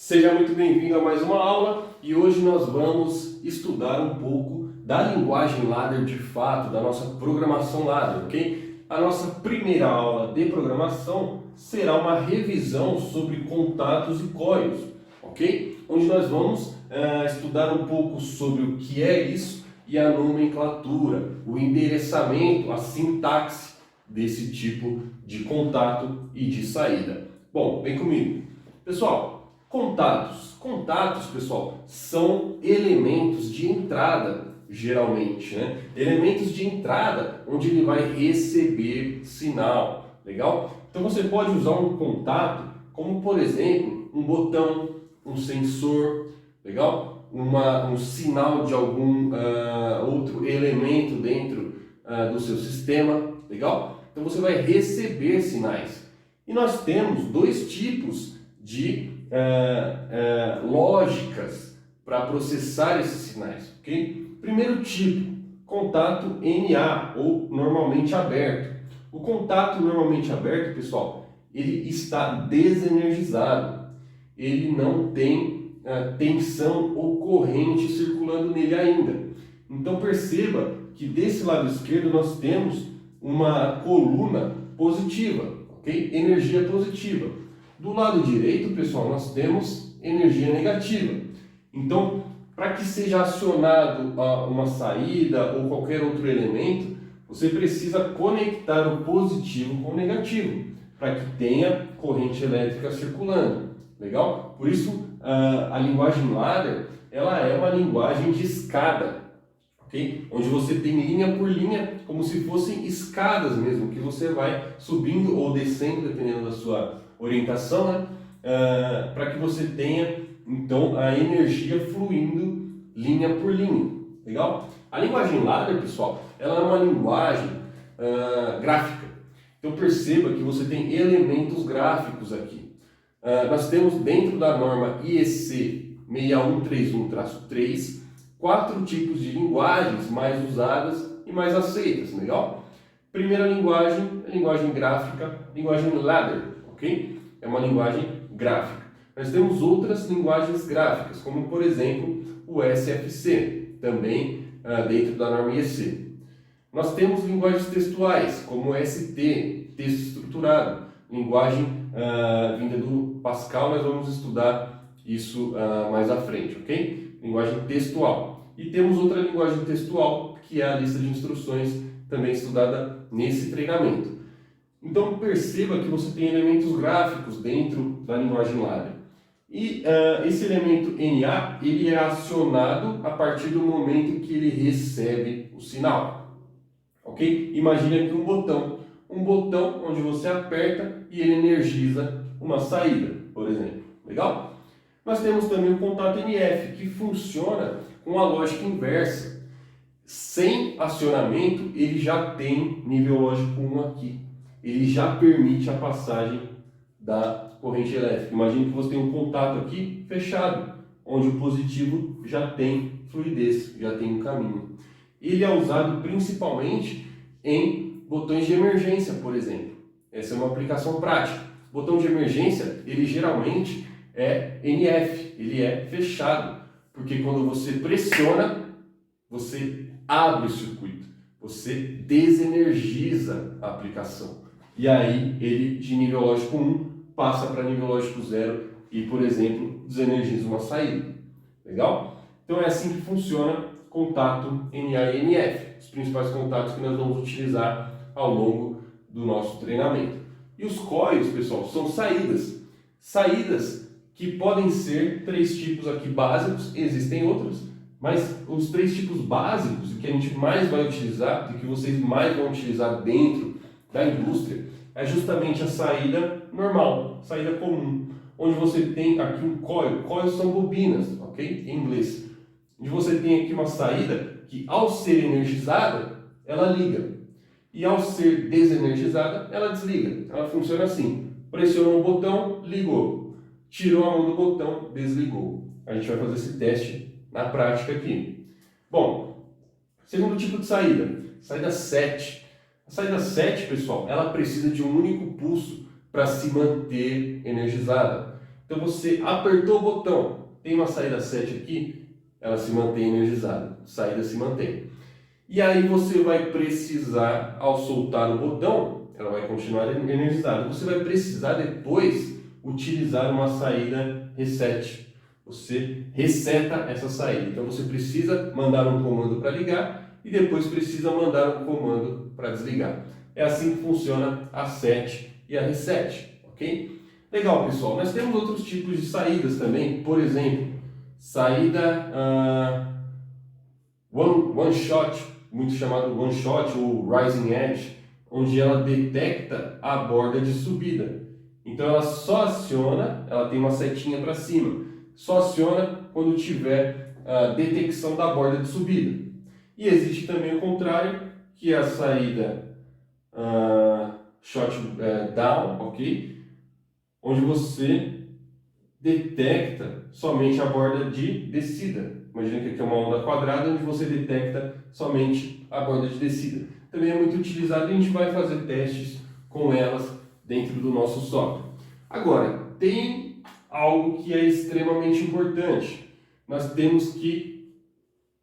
Seja muito bem-vindo a mais uma aula e hoje nós vamos estudar um pouco da linguagem ladder de fato, da nossa programação ladder, ok? A nossa primeira aula de programação será uma revisão sobre contatos e códigos, ok? Onde nós vamos estudar um pouco sobre o que é isso e a nomenclatura, o endereçamento, a sintaxe desse tipo de contato e de saída. Bom, vem comigo. Pessoal, contatos, pessoal, são elementos de entrada, geralmente, né? Elementos de entrada onde ele vai receber sinal, legal? Então você pode usar um contato como, por exemplo, um botão, um sensor, legal? Um sinal de algum outro elemento dentro do seu sistema, legal? Então você vai receber sinais. E nós temos dois tipos de lógicas para processar esses sinais, ok? Primeiro tipo, contato NA, ou normalmente aberto. O contato normalmente aberto, pessoal, ele está desenergizado. Ele não tem tensão ou corrente circulando nele ainda. Então perceba que desse lado esquerdo nós temos uma coluna positiva, ok? Energia positiva. Do lado direito, pessoal, nós temos energia negativa. Então, para que seja acionado uma saída ou qualquer outro elemento, você precisa conectar o positivo com o negativo, para que tenha corrente elétrica circulando. Legal? Por isso, a linguagem ladder, ela é uma linguagem de escada, ok? Onde você tem linha por linha, como se fossem escadas mesmo, que você vai subindo ou descendo, dependendo da sua orientação, né? Para que você tenha então a energia fluindo linha por linha, legal? A linguagem ladder, pessoal, ela é uma linguagem gráfica. Então perceba que você tem elementos gráficos aqui. Nós temos dentro da norma IEC 6131-3 quatro tipos de linguagens mais usadas e mais aceitas, legal? Primeira linguagem, a linguagem gráfica, linguagem ladder, ok? É uma linguagem gráfica. Nós temos outras linguagens gráficas, como por exemplo o SFC, também dentro da norma IEC. Nós temos linguagens textuais, como o ST, texto estruturado, linguagem vinda do Pascal, nós vamos estudar isso mais à frente, ok? Linguagem textual. E temos outra linguagem textual, que é a lista de instruções, também estudada nesse treinamento. Então perceba que você tem elementos gráficos dentro da linguagem ladder. E esse elemento NA, ele é acionado a partir do momento que ele recebe o sinal. Ok? Imagine aqui um botão onde você aperta e ele energiza uma saída, por exemplo. Legal? Nós temos também o contato NF, que funciona com a lógica inversa. Sem acionamento, ele já tem nível lógico 1 aqui. Ele já permite a passagem da corrente elétrica. Imagine que você tem um contato aqui fechado, onde o positivo já tem fluidez, já tem um caminho. Ele é usado principalmente em botões de emergência, por exemplo. Essa é uma aplicação prática. Botão de emergência, ele geralmente é NF, ele é fechado, porque quando você pressiona, você abre o circuito, você desenergiza a aplicação. E aí ele de nível lógico 1 passa para nível lógico 0 e, por exemplo, desenergiza uma saída. Legal? Então é assim que funciona contato NA e NF, os principais contatos que nós vamos utilizar ao longo do nosso treinamento. E os códigos, pessoal, são saídas. Saídas que podem ser três tipos aqui básicos, existem outros, mas os três tipos básicos, que a gente mais vai utilizar e que vocês mais vão utilizar dentro da indústria, é justamente a saída normal, saída comum, onde você tem aqui um coil. Coils são bobinas, ok? Em inglês. Onde você tem aqui uma saída que, ao ser energizada, ela liga. E ao ser desenergizada, ela desliga. Ela funciona assim. Pressionou um botão, ligou. Tirou a mão do botão, desligou. A gente vai fazer esse teste na prática aqui. Bom, segundo tipo de saída. Saída 7. A saída 7, pessoal, ela precisa de um único pulso para se manter energizada. Então você apertou o botão, tem uma saída 7 aqui, ela se mantém energizada, saída se mantém. E aí você vai precisar, ao soltar o botão, ela vai continuar energizada. Você vai precisar depois utilizar uma saída reset. Você reseta essa saída. Então você precisa mandar um comando para ligar e depois precisa mandar um comando para desligar. É assim que funciona a set e a reset, ok? Legal, pessoal. Nós temos outros tipos de saídas também. Por exemplo, saída one shot, muito chamado one shot ou rising edge, onde ela detecta a borda de subida. Então ela só aciona, ela tem uma setinha para cima, só aciona quando tiver a detecção da borda de subida. E existe também o contrário, que é a saída shot down, ok? Onde você detecta somente a borda de descida. Imagina que aqui é uma onda quadrada onde você detecta somente a borda de descida. Também é muito utilizado e a gente vai fazer testes com elas dentro do nosso software. Agora, tem algo que é extremamente importante. Nós temos que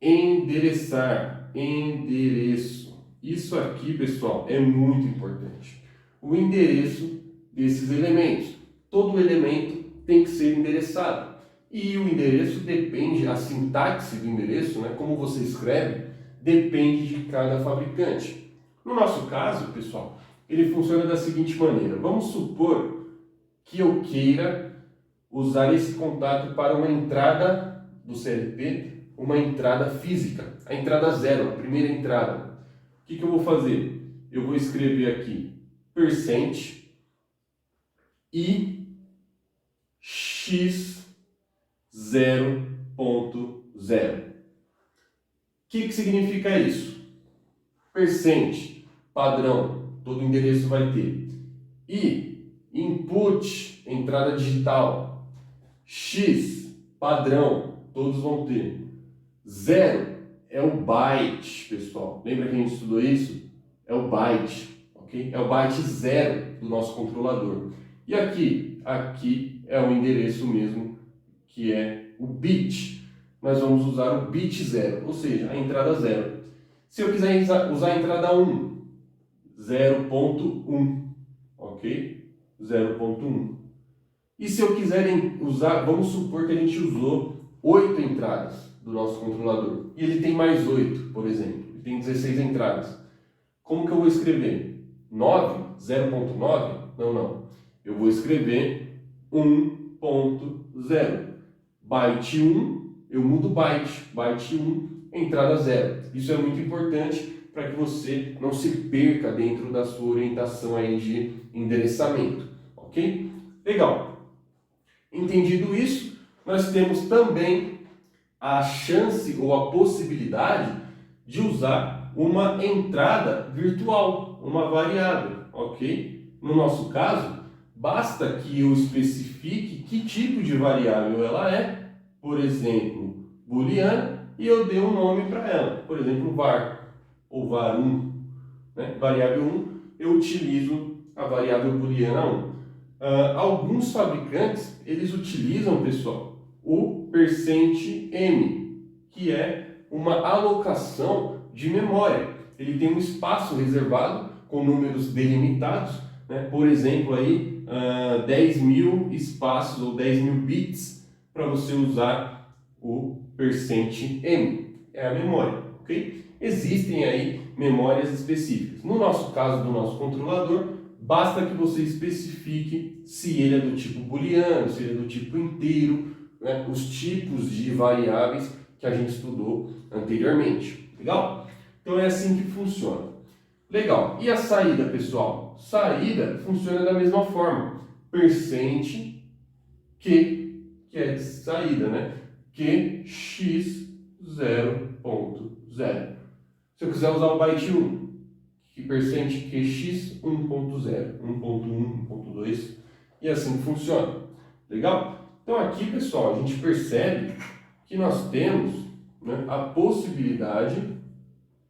endereçar, endereço. Isso aqui, pessoal, é muito importante. O endereço desses elementos. Todo elemento tem que ser endereçado. E o endereço depende, a sintaxe do endereço, né, como você escreve, depende de cada fabricante. No nosso caso, pessoal, ele funciona da seguinte maneira. Vamos supor que eu queira usar esse contato para uma entrada do CLP, uma entrada física, a entrada 0, a primeira entrada. O que eu vou fazer? Eu vou escrever aqui percent e x 0.0. O que significa isso? Percent, padrão, todo endereço vai ter. E input, entrada digital. X, padrão, todos vão ter. 0 é o byte, pessoal. Lembra que a gente estudou isso? É o byte, ok? É o byte 0 do nosso controlador. E aqui é o endereço mesmo, que é o bit. Nós vamos usar o bit 0, ou seja, a entrada 0. Se eu quiser usar a entrada 1, 0.1, ok? 0.1. E se eu quiser usar, vamos supor que a gente usou 8 entradas do nosso controlador. E ele tem mais 8, por exemplo. Ele tem 16 entradas. Como que eu vou escrever? 9? 0.9? Não. Eu vou escrever 1.0. Byte 1, eu mudo byte. Byte 1, entrada 0. Isso é muito importante para que você não se perca dentro da sua orientação aí de endereçamento. Ok? Legal. Entendido isso, nós temos também a chance ou a possibilidade de usar uma entrada virtual, uma variável, ok? No nosso caso, basta que eu especifique que tipo de variável ela é, por exemplo, booleana, e eu dê um nome para ela, por exemplo, var ou var1, né? Variável 1, eu utilizo a variável booleana 1. Alguns fabricantes, eles utilizam, pessoal, o %m, que é uma alocação de memória. Ele tem um espaço reservado com números delimitados, né? Por exemplo, aí, 10.000 espaços ou 10.000 bits para você usar o %m. É a memória, ok? Existem aí memórias específicas. No nosso caso do nosso controlador, basta que você especifique se ele é do tipo booleano, se ele é do tipo inteiro, né? Os tipos de variáveis que a gente estudou anteriormente. Legal? Então é assim que funciona. Legal. E a saída, pessoal? Saída funciona da mesma forma. Percent que é de saída, né? Que x 0.0. Se eu quiser usar o byte 1, que percent QX 1.0, 1.1, 1.2 e assim funciona. Legal? Então aqui, pessoal, a gente percebe que nós temos, né, a possibilidade,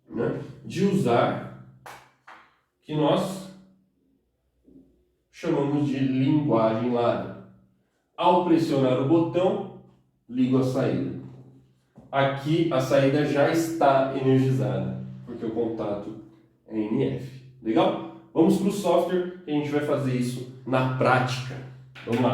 né, de usar que nós chamamos de linguagem ladder. Ao pressionar o botão, ligo a saída. Aqui a saída já está energizada, porque o contato é NF. Legal? Vamos para o software e a gente vai fazer isso na prática. Vamos lá.